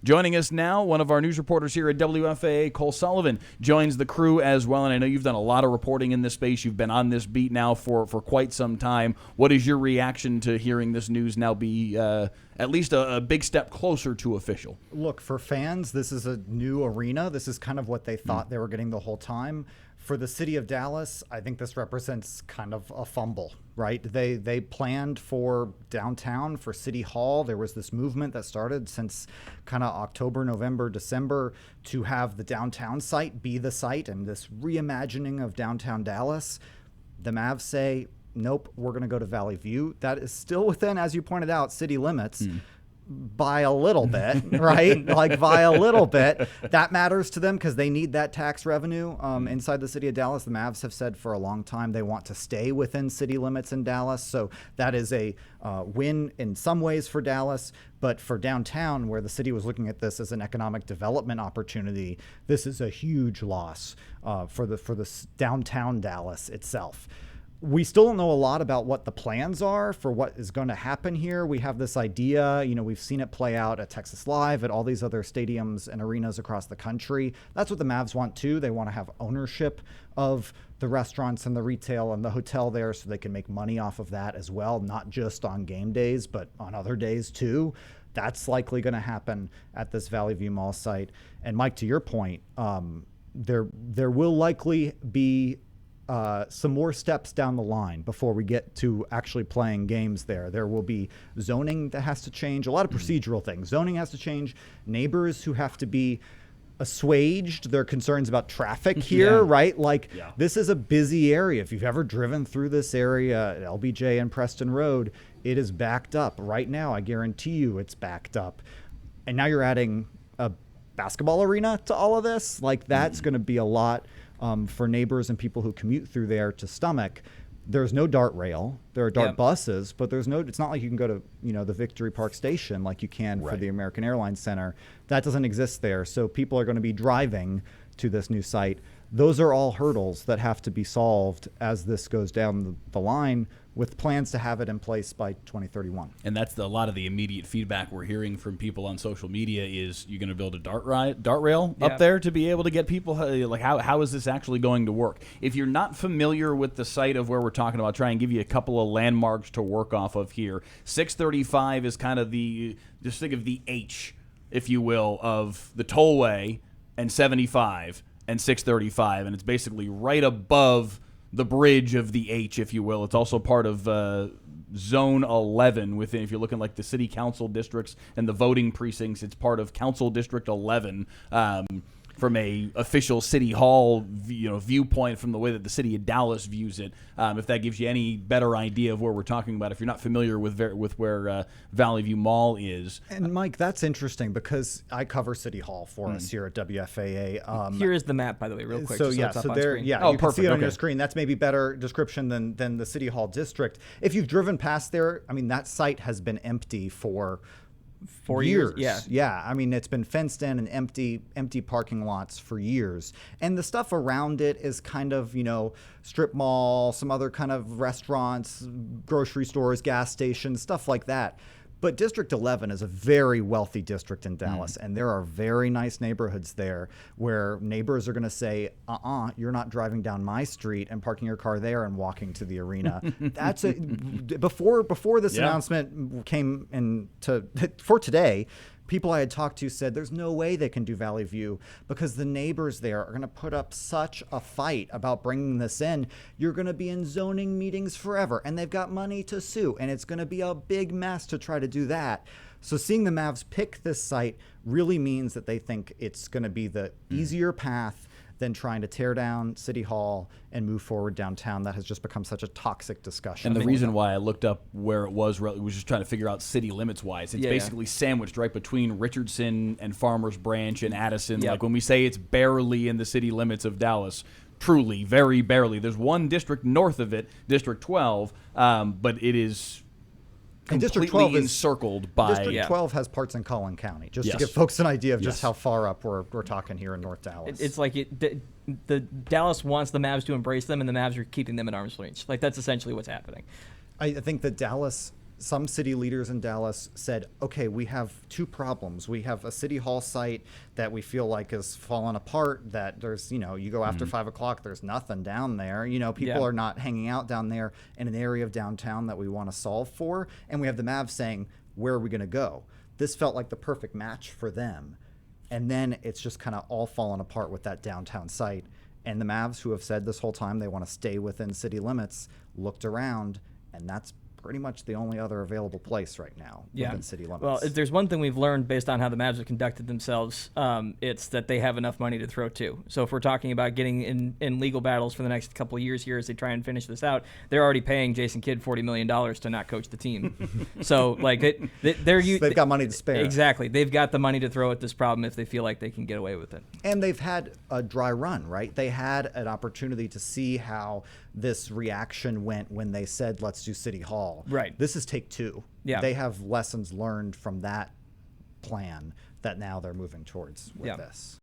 Joining us now, one of our news reporters here at WFAA, Cole Sullivan, joins the crew as well. And I know you've done a lot of reporting in this space. You've been on this beat now for quite some time. What is your reaction to hearing this news now be at least a big step closer to official? Look, for fans, this is a new arena. This is kind of what they thought they were getting the whole time. For the city of Dallas, I think this represents kind of a fumble, right? They planned for downtown, for City Hall. There was this movement that started since kind of October, November, December to have the downtown site be the site and this reimagining of downtown Dallas. The Mavs say, nope, we're going to go to Valley View. That is still within, as you pointed out, city limits. By a little bit, right? Like by a little bit. That matters to them because they need that tax revenue inside the city of Dallas. The Mavs have said for a long time they want to stay within city limits in Dallas. So that is a win in some ways for Dallas. But for downtown, where the city was looking at this as an economic development opportunity, this is a huge loss for the downtown Dallas itself. We still don't know a lot about what the plans are for what is going to happen here. We have this idea, we've seen it play out at Texas Live, at all these other stadiums and arenas across the country. That's what the Mavs want too. They want to have ownership of the restaurants and the retail and the hotel there so they can make money off of that as well, not just on game days, but on other days too. That's likely going to happen at this Valley View Mall site. And Mike, to your point, there will likely be some more steps down the line before we get to actually playing games there. There will be zoning that has to change, a lot of procedural things. Zoning has to change, neighbors who have to be assuaged their concerns about traffic here, right? This is a busy area. If you've ever driven through this area at LBJ and Preston Road, it is backed up. Right now, I guarantee you it's backed up. And now you're adding a basketball arena to all of this. That's going to be a lot for neighbors and people who commute through there to stomach. There's no dart rail. There are dart buses, but it's not like you can go to, the Victory Park Station like you can for the American Airlines Center. That doesn't exist there. So people are going to be driving to this new site. Those are all hurdles that have to be solved as this goes down the line, with plans to have it in place by 2031. And that's a lot of the immediate feedback we're hearing from people on social media is you're going to build a dart rail up there to be able to get people, how is this actually going to work? If you're not familiar with the site of where we're talking about, try and give you a couple of landmarks to work off of here. 635 is kind of just think of the H, if you will, of the tollway and 75 and 635, and it's basically right above the bridge of the H, if you will. It's also part of Zone 11 within, if you're looking like the city council districts and the voting precincts, it's part of Council District 11 from a official city hall viewpoint, from the way that the city of Dallas views it. If that gives you any better idea of where we're talking about, if you're not familiar with where Valley View Mall is. And Mike, that's interesting because I cover City Hall for us here at WFAA. Here is the map, by the way, real quick. So there, you can see it on your screen. That's maybe better description than the City Hall district. If you've driven past there, that site has been empty for 4 years. Yeah. It's been fenced in and empty parking lots for years. And the stuff around it is kind of, strip mall, some other kind of restaurants, grocery stores, gas stations, stuff like that. But District 11 is a very wealthy district in Dallas, and there are very nice neighborhoods there where neighbors are going to say, you're not driving down my street and parking your car there and walking to the arena. That's before this announcement came for today. People I had talked to said there's no way they can do Valley View because the neighbors there are going to put up such a fight about bringing this in. You're going to be in zoning meetings forever, and they've got money to sue, and it's going to be a big mess to try to do that. So seeing the Mavs pick this site really means that they think it's going to be the easier path than trying to tear down City Hall and move forward downtown. That has just become such a toxic discussion. And the reason why I looked up where it was just trying to figure out city limits wise. It's basically sandwiched right between Richardson and Farmers Branch and Addison. Like when we say it's barely in the city limits of Dallas, truly, very barely. There's one district north of it, District 12, but it is completely encircled by... District 12 has parts in Collin County, just to give folks an idea of just how far up we're talking here in North Dallas. It's like the Dallas wants the Mavs to embrace them, and the Mavs are keeping them at arm's reach. That's essentially what's happening. I think that Dallas some city leaders in Dallas said, okay, we have two problems. We have a city hall site that we feel like is fallen apart, that there's, you go after 5 o'clock, there's nothing down there. People are not hanging out down there in an area of downtown that we want to solve for. And we have the Mavs saying, where are we going to go? This felt like the perfect match for them. And then it's just kind of all fallen apart with that downtown site. And the Mavs, who have said this whole time they want to stay within city limits, looked around, and that's pretty much the only other available place right now within city limits. Well, if there's one thing we've learned based on how the Mavs have conducted themselves, it's that they have enough money to throw to. So if we're talking about getting in legal battles for the next couple of years here as they try and finish this out, they're already paying Jason Kidd $40 million to not coach the team. So they've got money to spare. Exactly. They've got the money to throw at this problem if they feel like they can get away with it. And they've had a dry run, right? They had an opportunity to see how this reaction went when they said, let's do City Hall. Right. This is take two. Yeah. They have lessons learned from that plan that now they're moving towards with this.